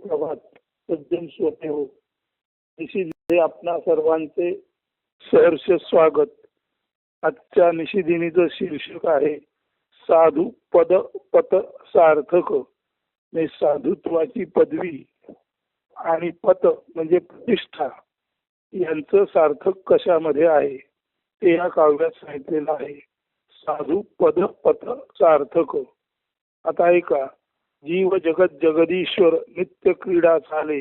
सुप्रभात सज्जन श्रोते हो. निशिदिनी आपणा सर्वांचे सहर्ष स्वागत. आजच्या निशिदिनीचं शीर्षक आहे साधू पद पत सार्थक. म्हणजे साधुत्वाची पदवी आणि पत म्हणजे प्रतिष्ठा यांचं सार्थक कशामध्ये आहे ते या काव्यात सांगितलेलं आहे. साधू पद पत सार्थक. आता ऐका. जीव जगत जगदीश्वर नित्य क्रीडा चाले,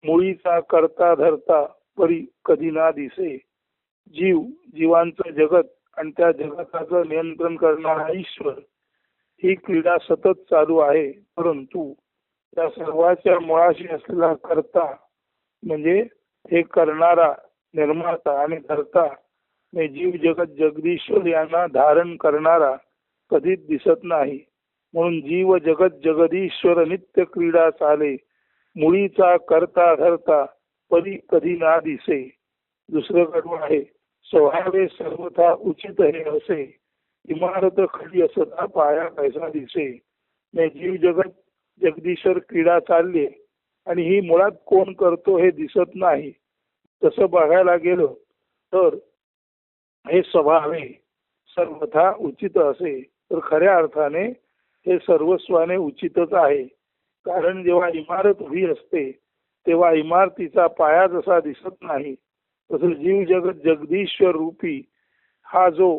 मुळीचा करता धरता परी कधी ना दिसे. जीव जीवांचं जगत आणि त्या जगताचं नियंत्रण करणारा ईश्वर ही क्रीडा सतत चालू आहे. परंतु त्या सर्वाच्या मुळाशी असलेला करता म्हणजे हे करणारा निर्माता आणि धरता म्हणजे जीव जगत जगदीश्वर यांना धारण करणारा कधीच दिसत नाही. म्हणून जीव जगत जगदीश्वर नित्य क्रीडा चाले, मुळीचा करता धरता परी कधी ना दिसे. दुसरं कडवं आहे. स्वभावे सर्वथा उचित हे असे, इमारत खडी असता पाया कैसा दिसे. जीव जगत जगदीश्वर क्रीडा चालली आणि ही मुळात कोण करतो हे दिसत नाही. तसं बघायला गेलं तर हे स्वभावे सर्वथा उचित असे तर खऱ्या अर्थाने हे सर्वस्वाने उचितच आहे. कारण जेव्हा इमारत उभी असते तेव्हा इमारतीचा पाया जसा दिसत नाही तसं जीव जगत जगदीश्वर रूपी हा जो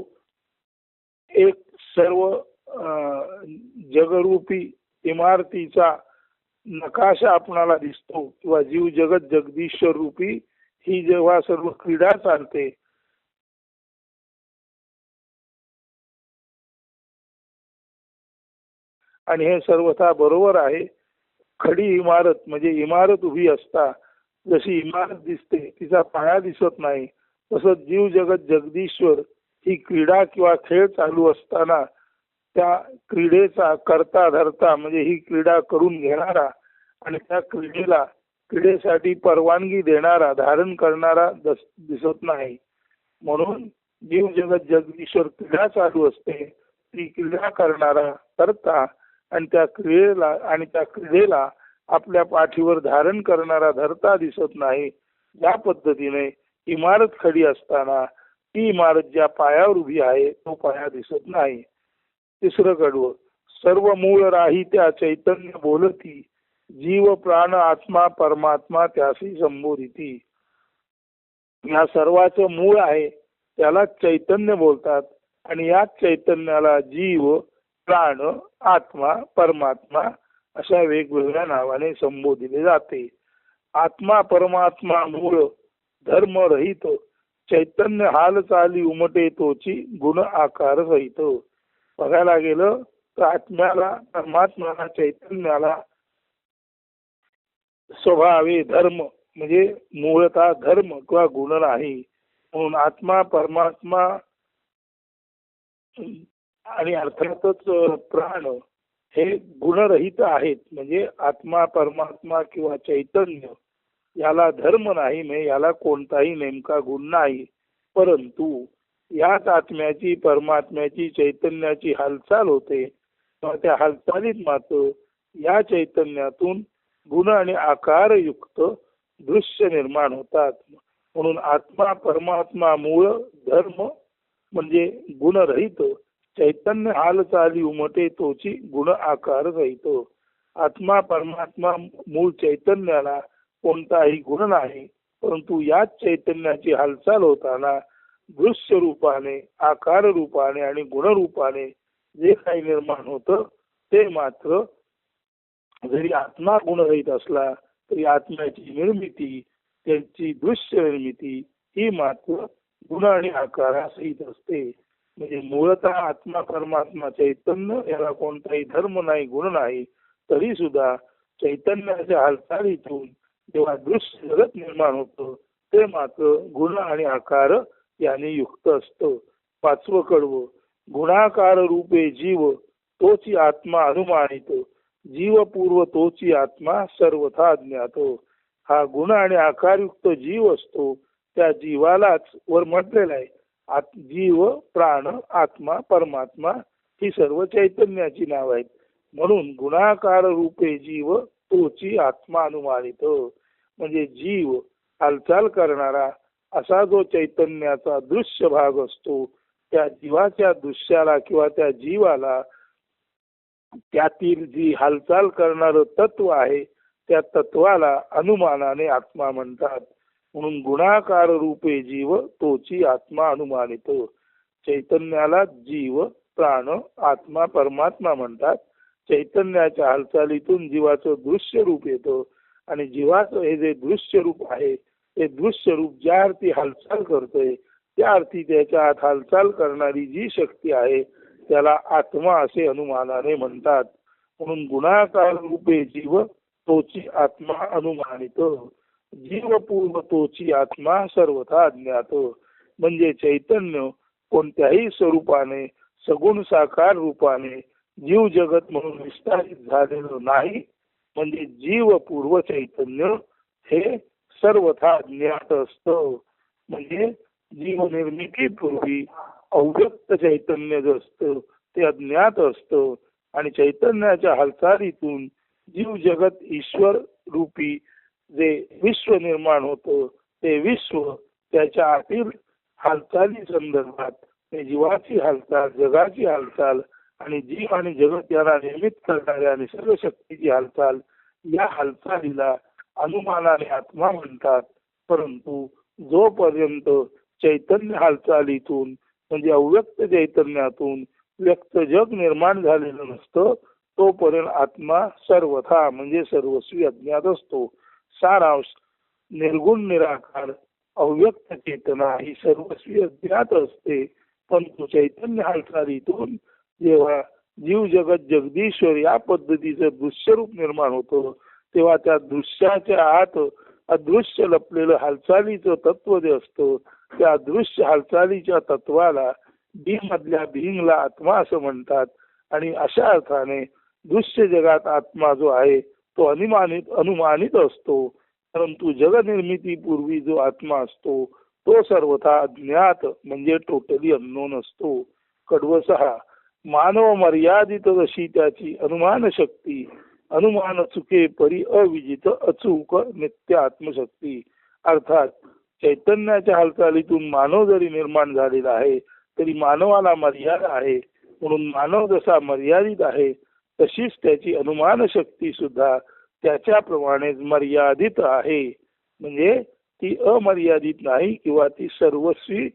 एक सर्व जगरूपी इमारतीचा नकाशा आपणाला दिसतो किंवा जीव जगत जगदीश्वर रूपी ही जेव्हा सर्व क्रीडा चालते आणि हे सर्वथा बरोबर आहे. खडी इमारत म्हणजे इमारत उभी असता जशी इमारत दिसते तिचा पाया दिसत नाही तसंच जीव जगत जगदीश्वर ही क्रीडा किंवा खेळ चालू असताना त्या क्रीडेचा करता धरता म्हणजे ही क्रीडा करून घेणारा आणि त्या क्रीडेसाठी परवानगी देणारा धारण करणारा दिसत नाही. म्हणून जीव जगत जगदीश्वर क्रीडा चालू असते ती क्रीडा करणारा करता आणि त्या क्रीडेला आपल्या पाठीवर धारण करणारा धरता दिसत नाही. या पद्धतीने इमारत खडी असताना ती इमारत ज्या पायावर उभी आहे तो पाया दिसत नाही. तिसरं कडवं. सर्व मूळ राही त्या चैतन्य बोलती, जीव प्राण आत्मा परमात्मा त्यासी संबोधिती. या सर्वाचं मूळ आहे त्याला चैतन्य बोलतात आणि या चैतन्याला जीव प्राण आत्मा परमात्मा अशा वेगवेगळ्या नावाने संबोधिले जाते. आत्मा परमात्मा मूळ धर्म रहित, चैतन्य हालचाली उमटे तोची गुण आकार सहित. बघायला गेलं तर आत्म्याला परमात्म्याला चैतन्याला स्वभावे धर्म म्हणजे मूळतः धर्म किंवा गुण नाही. म्हणून आत्मा परमात्मा आणि अर्थातच प्राण हे गुणरहित आहेत. म्हणजे आत्मा परमात्मा किंवा चैतन्य याला धर्म नाही म्हणजे याला कोणताही नेमका गुण नाही. परंतु याच आत्म्याची परमात्म्याची चैतन्याची हालचाल होते तेव्हा त्या हालचालीत मात्र या चैतन्यातून गुण आणि आकार युक्त दृश्य निर्माण होतात. म्हणून आत्मा परमात्मा मूळ धर्म म्हणजे गुणरहित, चैतन्य हालचाली उमटे तोची गुण आकार सहित. आत्मा परमात्मा मूळ चैतन्याला कोणताही गुण नाही परंतु याच चैतन्याची हालचाल होताना दृश्य रूपाने आकार रूपाने आणि गुणरूपाने जे काही निर्माण होतं ते मात्र जरी आत्मा गुणरहित असला तरी आत्म्याची निर्मिती त्यांची दृश्य निर्मिती ही मात्र गुण आणि आकारासहित असते. म्हणजे मूळतः आत्मा परमात्मा चैतन्य याला कोणताही धर्म नाही गुण नाही तरी सुद्धा चैतन्याच्या हालचालीतून जेव्हा दृश्य जगत निर्माण होतं ते मात्र गुण आणि आकार याने युक्त असतं. पाचवं कडवं. गुणाकार रूपे जीव तोची आत्मा अनुमानित, जीवपूर्व तोची आत्मा सर्वथा ज्ञात. हा गुण आणि आकारयुक्त जीव असतो त्या जीवालाच वर म्हटलेला आहे जीव प्राण आत्मा परमात्मा ही सर्व चैतन्याची नाव आहेत. म्हणून गुणाकार रूपे जीव तोची आत्मा अनुमानित. म्हणजे जीव हालचाल करणारा असा जो चैतन्याचा दृश्य भाग असतो, त्या जीवाच्या दृश्याला किंवा त्या जीवाला त्यातील जी हालचाल करणार तत्व आहे त्या तत्वाला अनुमानाने आत्मा म्हणतात. म्हणून गुणाकार रूपे जीव तोची आत्मा अनुमानित. चैतन्याला जीव, प्राण, आत्मा, परमात्मा म्हणतात. चैतन्याच्या हालचालीतून जीवाचं दृश्य रूप येतं आणि जीवाचं हे जे दृश्य रूप आहे ते दृश्य रूप ज्या अर्थी हालचाल करतोय त्या अर्थी त्याच्या आत हालचाल करणारी जी शक्ती आहे त्याला आत्मा असे अनुमानाने म्हणतात. म्हणून गुणाकार रूपे जीव तोची आत्मा अनुमानित. जीवपूर्व तोची आत्मा सर्वथा ज्ञात. म्हणजे चैतन्य कोणत्याही स्वरूपाने सगुण साकार रूपाने जीव जगत म्हणून विस्तारित झालेलं नाही. म्हणजे जीवपूर्व चैतन्य हे सर्वथा ज्ञात असतं. म्हणजे जीव निर्मितीपूर्वी अव्यक्त चैतन्य जे असतं ते अज्ञात असतं आणि चैतन्याच्या हालचालीतून जीव जगत ईश्वर रूपी जे विश्व निर्माण होतं ते विश्व त्याच्या आतील हालचाली संदर्भात जीवाची हालचाल, जगाची हालचाल आणि जीव आणि जगत यांना निर्मित करणाऱ्या निसर्ग शक्तीची हालचाल या हालचालीला अनुमानाने आत्मा म्हणतात. परंतु जोपर्यंत चैतन्य हालचालीतून म्हणजे अव्यक्त चैतन्यातून व्यक्त जग निर्माण झालेलं नसतं तोपर्यंत आत्मा सर्वथा म्हणजे सर्वस्वी अज्ञात असतो. सारांश निर्गुण निराकार अव्यक्त चेतना ही सर्वस्वी अज्ञात असते. परंतु चैतन्य हालचालीतून जेव्हा जीव जगत जगदीश्वर या पद्धतीचं दृश्यरूप निर्माण होतं तेव्हा त्या दृश्याच्या आत अदृश्य लपलेलं हालचालीचं तत्व जे असतं त्या अदृश्य हालचालीच्या तत्वाला बी मधल्या बिंगला आत्मा असं म्हणतात. आणि अशा अर्थाने दृश्य जगात आत्मा जो आहे तो अनुमानित असतो. परंतु जगनिर्मितीपूर्वी जो आत्मा असतो तो सर्वथा अज्ञात म्हणजे टोटली अननोन असतो. कडवं 6 मानव मर्यादित जशी त्याची अनुमान शक्ती अनुमान चुके परी अविजित अचूक नित्य आत्मशक्ती. अर्थात चैतन्याच्या हालचालीतून मानव जरी निर्माण झालेला आहे तरी मानवाला मर्यादा आहे. म्हणून मानव जसा मर्यादित आहे तशीच त्याची अनुमान शक्ती सुद्धा त्याच्याप्रमाणेच मर्यादित आहे. म्हणजे ती अमर्यादित नाही किंवा ती सर्वस्वी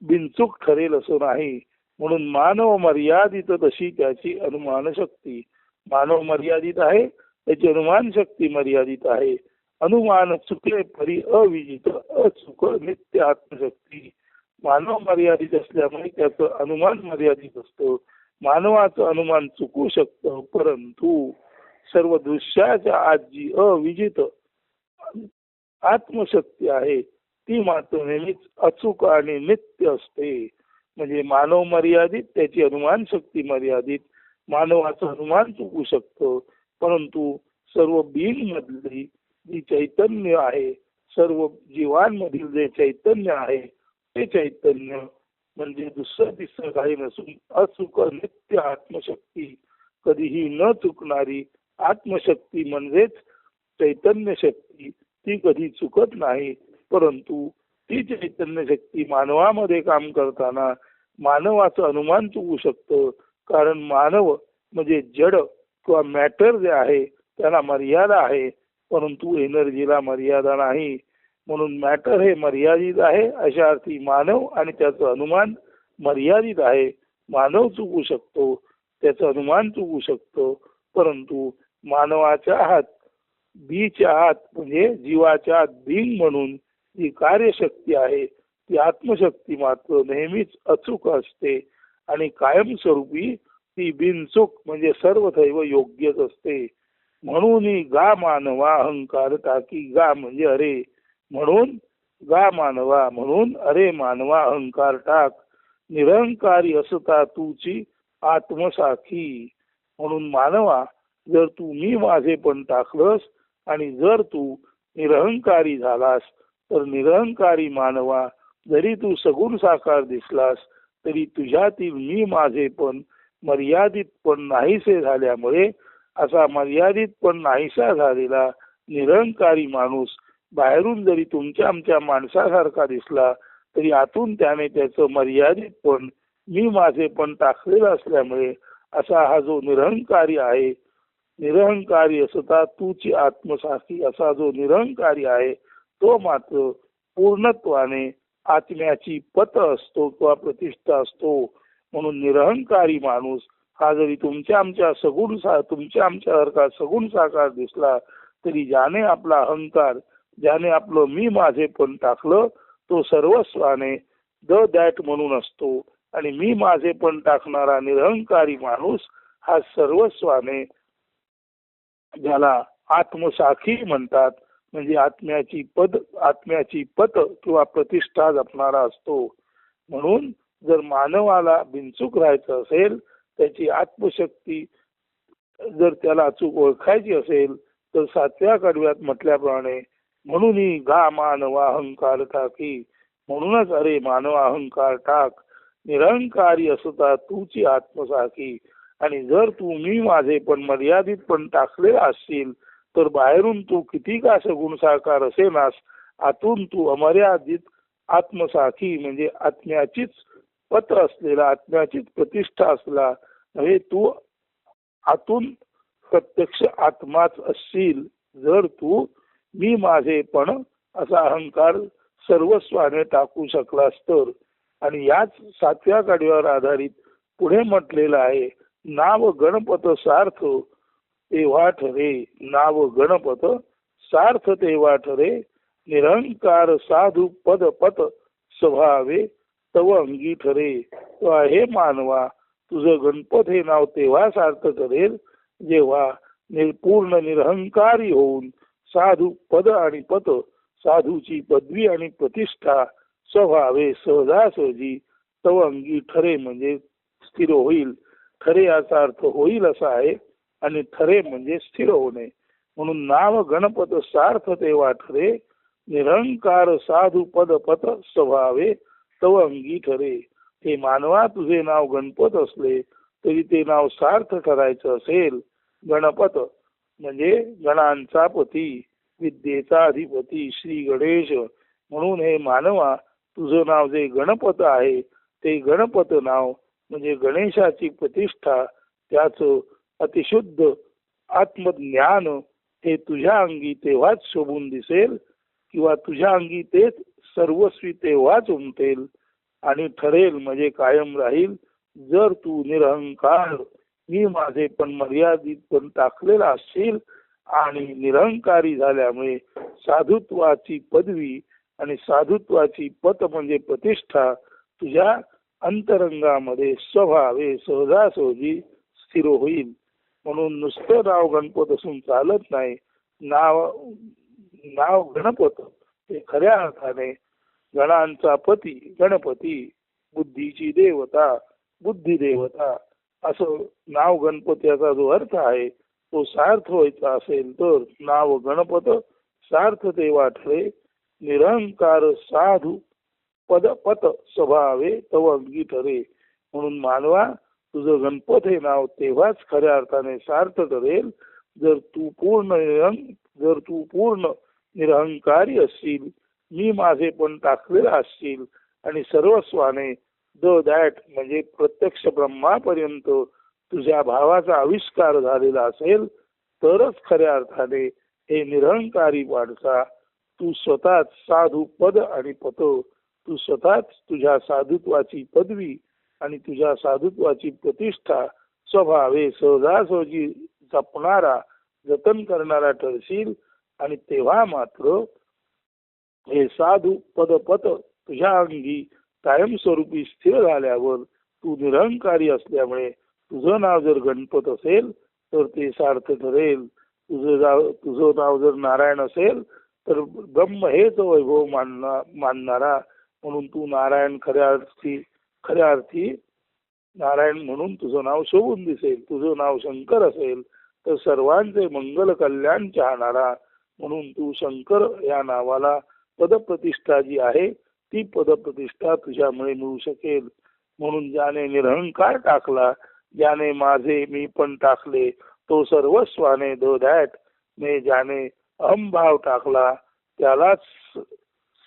बिनचूक ठरेल असं नाही. म्हणून मानव मर्यादित तशी त्याची अनुमान शक्ती. मानव मर्यादित आहे त्याची अनुमान शक्ती मर्यादित आहे. अनुमान चुकले परी अविजित अचूक नित्य आत्मशक्ती. मानव मर्यादित असल्यामुळे त्याचं अनुमान मर्यादित असतं. मानवाचं अनुमान चुकू शकतं परंतु सर्व दृश्याच्या आत जी अविजित आत्मशक्ती आहे ती मात्र नेहमीच अचूक आणि नित्य असते. म्हणजे मानव मर्यादित त्याची अनुमान शक्ती मर्यादित. मानवाचं अनुमान चुकू शकतं परंतु सर्व बींग मधली जी चैतन्य आहे सर्व जीवांमधील जे चैतन्य आहे ते चैतन्य म्हणजे दुसरं तिसरं काही नसून अचूक नित्य आत्मशक्ती कधीही न चुकणारी आत्मशक्ती म्हणजेच चैतन्य शक्ती ती कधी चुकत नाही. परंतु ती चैतन्य शक्ती मानवामध्ये काम करताना मानवाचं अनुमान चुकू शकतं. कारण मानव म्हणजे जड किंवा मॅटर जे आहे त्याला मर्यादा आहे परंतु एनर्जीला मर्यादा नाही. म्हणून मॅटर हे मर्यादित आहे अशा अर्थी मानव आणि त्याचं अनुमान मर्यादित आहे. मानव चुकू शकतो त्याचं अनुमान चुकू शकतो परंतु मानवाच्या आत बीच्या आत म्हणजे जीवाच्या आत बिंग म्हणून जी कार्यशक्ती आहे ती आत्मशक्ती मात्र नेहमीच अचूक असते आणि कायमस्वरूपी ती बिनचूक म्हणजे सर्वथैव योग्यच असते. म्हणून गा मानवा अहंकार टाकी. गा म्हणजे अरे म्हणून गा मानवा म्हणून अरे मानवा अहंकार टाक. निरहंकारी असता तूची आत्मसाखी. म्हणून मानवा जर तू मी माझे पण टाकलंस आणि जर तू निरहंकारी झालास तर निरहंकारी मानवा जरी तू सगुण साकार दिसलास तरी तुझ्यातील मी माझे पण मर्यादित पण नाहीसे झाल्यामुळे असा मर्यादित पण नाहीसा झालेला निरंकारी माणूस बाहेरून जरी तुमच्या आमच्या माणसासारखा दिसला तरी आतून त्याने त्याचं मर्यादित पण मी माझे पण टाकलेलं असल्यामुळे असा हा जो निरहंकारी आहे, निरहंकारी असता तूची आत्मसाक्षी असा जो निरहंकारी आहे तो मात्र पूर्णत्वाने आत्म्याची पत असतो किंवा प्रतिष्ठा असतो. म्हणून निरहंकारी माणूस हा जरी तुमच्या आमच्या सारखा सगुण साकार दिसला तरी ज्याने आपला अहंकार, ज्याने आपलं मी माझे पण टाकलं तो सर्वस्वाने दॅट म्हणून असतो. आणि मी माझे पण टाकणारा निरहंकारी माणूस हा सर्वस्वाने, ज्याला आत्मसाखी म्हणतात, म्हणजे आत्म्याची पत किंवा प्रतिष्ठा जपणारा असतो. म्हणून जर मानवाला बिनचूक राहायचं असेल, त्याची आत्मशक्ती जर त्याला अचूक ओळखायची असेल तर 7व्या कडव्यात म्हटल्याप्रमाणे म्हणून गा मानवा अहंकार टाकी, म्हणूनच अरे मानवा अहंकार टाक, निरहंकारी असता तूची आत्मसाखी. आणि जर तू मी माझे पण मर्यादित पण टाकलेला असशील तर बाहेरून तू किती का सगुण साकार असेनास आतून तू अमर्यादित आत्मसाखी म्हणजे आत्म्याचीच पत असलेला, आत्म्याचीच प्रतिष्ठा असला म्हणजे तू आतून प्रत्यक्ष आत्माच असशील. जर तू मी माझे पण असा अहंकार सर्वस्वाने टाकू शकलास तर. आणि याच 7व्या कडव्यावर आधारित पुढे म्हटलेलं आहे, नाव गणपत सार्थ तेव्हा ठरे, नाव गणपत सार्थ तेव्हा ठरे, निरंकार साधू पद पत स्वभावे तव अंगी ठरे. हे मानवा तुझं गणपत हे नाव तेव्हा सार्थ करेल जेव्हा पूर्ण निरहंकारी होऊन साधू पद आणि पत, साधूची पदवी आणि प्रतिष्ठा स्वभावे सहजासहजी तव अंगी ठरे म्हणजे स्थिर होईल. ठरे याचा अर्थ होईल असा आहे आणि ठरे म्हणजे स्थिर होणे. म्हणून नाव गणपत सार्थ तेव्हा ठरे, निरंकार साधू पद पत स्वभावे तव अंगी ठरे. हे मानवा तुझे नाव गणपत असले तरी ते नाव सार्थ करायचं असेल. गणपत म्हणजे गणांचा पती, विद्येचा अधिपती श्री गणेश. म्हणून हे मानवा तुझं नाव जे गणपत आहे ते गणपत नाव म्हणजे गणेशाची प्रतिष्ठा, त्याचं अतिशुद्ध आत्मज्ञान हे तुझ्या अंगी तेव्हाच शोभून दिसेल किंवा तुझ्या अंगी तेच सर्वस्वी तेव्हाच उमटेल आणि ठरेल म्हणजे कायम राहील. जर तू निरहंकार मी माझे पण मर्यादित पण टाकलेला असशील आणि निरहंकारी झाल्यामुळे साधुत्वाची पदवी आणि साधुत्वाची पत म्हणजे प्रतिष्ठा तुझ्या अंतरंगामध्ये स्वभावे सहजासहजी स्थिर होईल. म्हणून नुसतं नाव गणपत असून चालत नाही. नाव गणपत हे खऱ्या अर्थाने गणांचा पती गणपती, बुद्धीची देवता बुद्धी देवता असं नाव गणपती याचा जो अर्थ आहे तो सार्थ व्हायचा असेल तर नाव गणपत सार्थ तेव्हा ठरे, निरहंकार साधू पद पत स्वभावे तव अंगी ठरे. म्हणून मानवा तुझं गणपत हे नाव तेव्हाच खऱ्या अर्थाने सार्थ ठरेल जर तू पूर्ण निरहंकारी असशील, मी माझे पण टाकलेला असशील आणि सर्वस्वाने दॅट म्हणजे प्रत्यक्ष ब्रह्मापर्यंत तुझ्या भावाचा आविष्कार झालेला असेल तरच खऱ्या अर्थाने हे निरहंकारी माणसा तू स्वतःच साधू पद आणि पत, तू स्वतःच तुझ्या साधुत्वाची पदवी आणि तुझ्या साधुत्वाची प्रतिष्ठा स्वभावे सहजासहजी जपणारा जतन करणारा ठरशील. आणि तेव्हा मात्र हे साधू पद पत तुझ्या अंगी कायमस्वरूपी स्थिर झाल्यावर तू निरहंकारी असल्यामुळे तुझं नाव जर गणपत असेल तर ते सार्थ ठरेल. तुझं नाव जर नारायण असेल तर ब्रह्म हेच वैभव मानणारा म्हणून तू नारायण खऱ्या अर्थी नारायण म्हणून तुझं नाव शोभून दिसेल. तुझं नाव शंकर असेल तर सर्वांचे मंगल कल्याण चाहणारा म्हणून तू शंकर या नावाला पदप्रतिष्ठा जी आहे ती पदप्रतिष्ठा तुझ्यामुळे मिळू शकेल. म्हणून ज्याने निरहंकार टाकला, ज्याने माझे मी पण टाकले तो सर्वस्वाने द दॅट ने ज्याने अहम भाव टाकला त्यालाच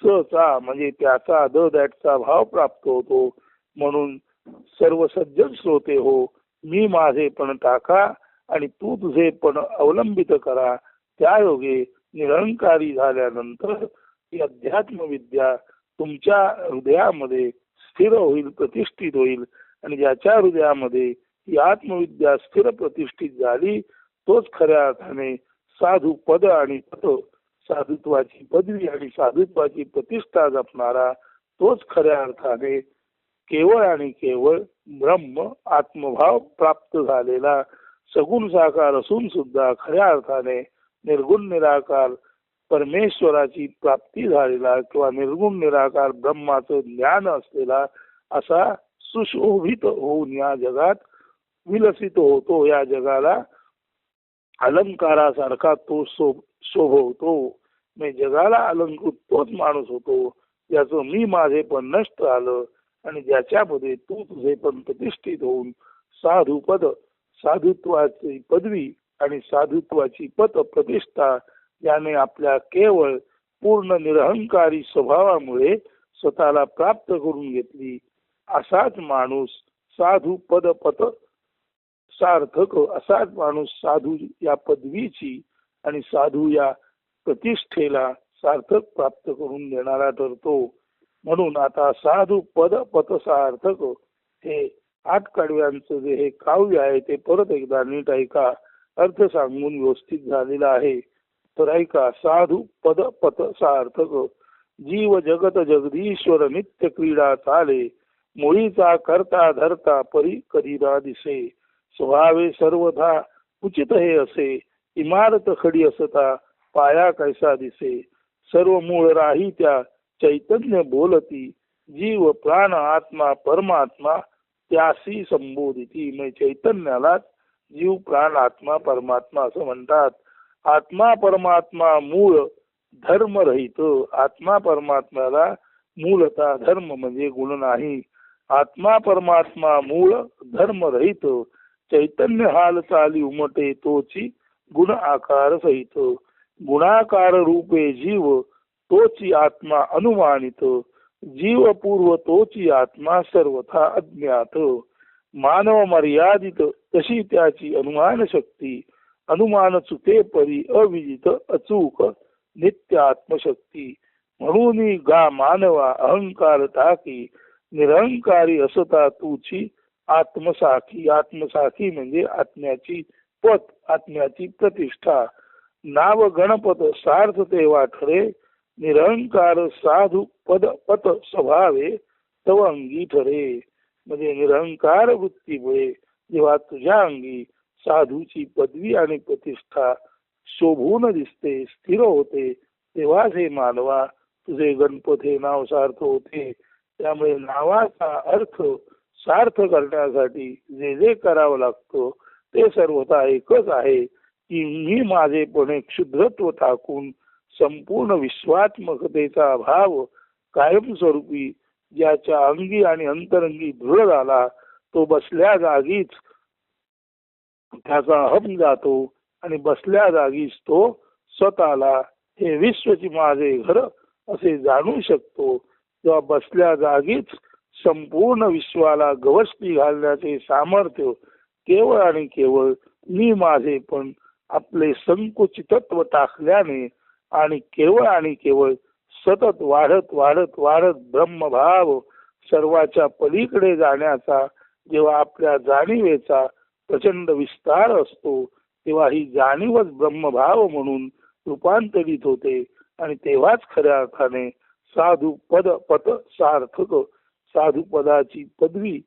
चा म्हणजे त्याचा द दॅटचा भाव प्राप्त होतो. म्हणून सर्व सज्जन श्रोते हो, मी माझे पण टाका आणि तू तुझे पण अवलंबित करा. त्या योगे निरंकारी झाल्यानंतर ही अध्यात्म विद्या तुमच्या हृदयामध्ये स्थिर होईल, प्रतिष्ठित होईल. आणि ज्याच्या हृदयामध्ये ही आत्मविद्या स्थिर प्रतिष्ठित झाली तोच खऱ्या अर्थाने साधू पद आणि पद, साधुत्वाची पदवी आणि साधुत्वाची प्रतिष्ठा जपणारा तोच खऱ्या अर्थाने केवळ आणि केवळ ब्रह्म आत्मभाव प्राप्त झालेला सगुण साकार असून सुद्धा खऱ्या अर्थाने निर्गुण निराकार परमेश्वराची प्राप्ती झालेला किंवा निर्गुण निराकार ब्रह्माचं ज्ञान असलेला असा सुशोभित होऊन या जगात विलसित होतो. या जगाला अलंकारासारखा तो शोभवतो. म्हणजे जगाला अलंकृत तोच माणूस होतो ज्याचं मी माझे पण नष्ट आलं आणि ज्याच्यामध्ये तू तुझे पण प्रतिष्ठित होऊन साधुपद, साधुत्वाची पदवी आणि साधुत्वाची पद प्रतिष्ठा याने आपल्या केवळ पूर्ण निरहंकारी स्वभावामुळे स्वतःला प्राप्त करून घेतली. असाच माणूस साधू पद पत सार्थक, असाच माणूस साधू या पदवीची आणि साधू या प्रतिष्ठेला सार्थक प्राप्त करून देणारा ठरतो. म्हणून आता साधू पद पत सार्थक हे 8 कडव्यांचं जे हे काव्य आहे ते परत एकदा नीट ऐका. अर्थ सांगून व्यवस्थित झालेला आहे. तर ऐका. साधू पद पत सार्थक, जीव जगत जगदीश्वर नित्य क्रीडा चाले, मुळीचा करता धरता परी करीरा दिसे, स्वभावे सर्वथा उचित हे असे, इमारत खडी असता पाया कैसा दिसे, सर्व मूळ राही त्या चैतन्य बोलती, जीव प्राण आत्मा परमात्मा त्यासी संबोधिती. म्हणजे चैतन्याला जीव प्राण आत्मा परमात्मा असं म्हणतात. आत्मा परमात्मा मूळ धर्म रहित, आत्मा परमात्म्याला मूलता धर्म म्हणजे गुण नाही. आत्मा परमात्मा मूळ धर्म रहित, चैतन्य हाल चाली उमटे तोची गुण आकार सहित, गुणाकार रूपे जीव तोची आत्मा अनुमानित, जीव पूर्व तोची आत्मा सर्वथा अज्ञात, मानव मर्यादित तशी त्याची अनुमान शक्ती, अनुमान चुके परी अविदित अचूक नित्य आत्मशक्ती. म्हणून गा मानवा अहंकार टाकी, निरहंकारी असता तुची आत्मसाखी. आत्मसाखी म्हणजे आत्म्याची पत, आत्म्याची प्रतिष्ठा. नाव गणपत सार्थ तेव्हा ठरे, निरहंकार साधू पद पत स्वभावे तव अंगी ठरे. म्हणजे निरहंकार वृत्तीमुळे जेव्हा तुझ्या अंगी साधूची पदवी आणि प्रतिष्ठा शोभून दिसते, स्थिर होते, तेव्हाच हे मानवा तुझे गणपत हे नाव सार्थ होते. त्यामुळे नावाचा अर्थ सार्थ करण्यासाठी जे जे करावं लागतं ते सर्वथा एकच आहे की मी माझेपणे क्षुद्रत्व टाकून संपूर्ण विश्वात्मकतेचा भाव कायमस्वरूपी ज्याच्या अंगी आणि अंतरंगी दृढ झाला तो बसल्या जागीच त्याचा अहम जातो आणि बसल्या जागीच तो स्वतःला हे विश्वची माझे घर असे जाणू शकतो. तेव्हा बसल्या जागीच संपूर्ण विश्वाला गवसणी घालण्याचे सामर्थ्य केवळ आणि केवळ मी माझे पण आपले संकुचितत्व टाकल्याने आणि केवळ सतत वाढत वाढत वाढत ब्रह्मभाव सर्वाच्या पलीकडे जाण्याचा जेव्हा आपल्या जाणीवेचा प्रचंड विस्तार असतो तेव्हा ही जाणीवच ब्रह्मभाव म्हणून रूपांतरित होते आणि तेव्हाच खऱ्या अर्थाने साधू पद पत सार्थक, साधू पदाची पदवी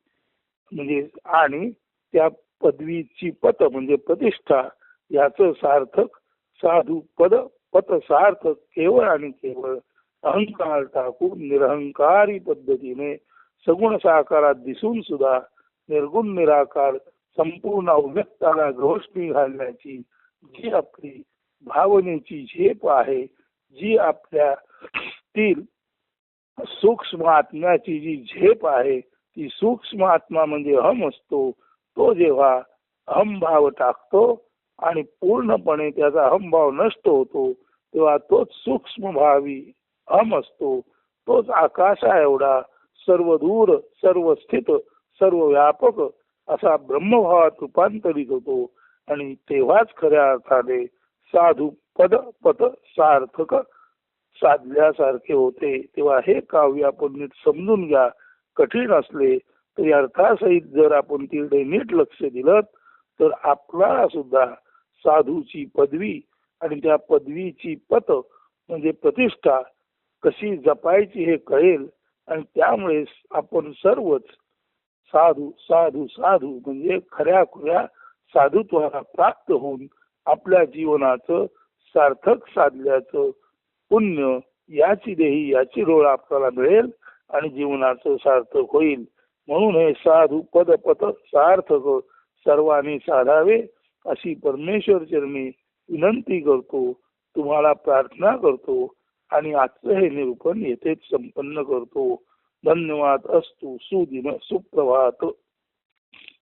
म्हणजे आणि त्या पदवीची पत म्हणजे प्रतिष्ठा याचं सार्थक साधू पद पत सार्थक केवळ आणि केवळ अहंकार टाकून निरहंकारी पद्धतीने सगुण साकारात दिसून सुद्धा निर्गुण निराकार संपूर्ण अव्यक्ताला गवसणी घालण्याची जी आपली भावनेची झेप आहे, जी आपल्यातील सूक्ष्म आत्म्याची जी झेप आहे, ती सूक्ष्म आत्मा म्हणजे अहम असतो. तो जेव्हा अहम भाव टाकतो आणि पूर्णपणे त्याचा अहंभाव नष्ट होतो, तेव्हा तोच सूक्ष्म भावी अहम असतो. तोच आकाशा एवढा सर्व दूर, सर्व स्थित, सर्व व्यापक असा ब्रह्मभावात रूपांतरित होतो. आणि तेव्हाच खऱ्या अर्थाने साधू पद पद सार्थक साधल्यासारखे होते. तेव्हा हे काव्य आपण नीट समजून घ्या. कठीण असले तरी अर्थासहित जर आपण तिकडे नीट लक्ष दिलं तर आपल्याला सुद्धा साधूची पदवी आणि त्या पदवीची पत म्हणजे प्रतिष्ठा कशी जपायची हे कळेल. आणि त्यामुळे आपण सर्वच साधू साधू साधू म्हणजे खऱ्या खुऱ्या साधुत्वाला प्राप्त होऊन आपल्या जीवनाचं सार्थक साधल्याचं पुण्य याची देही याची डोळ आपल्याला मिळेल आणि जीवनाचं सार्थक होईल. म्हणून हे साधू पद पद सार्थक सर्वांनी साधावे अशी परमेश्वर चरणी विनंती करतो, तुम्हाला प्रार्थना करतो आणि आजचं हे निरूपण येथेच संपन्न करतो. धन्यवाद. अस्तु. सुदिन सुप्रभात.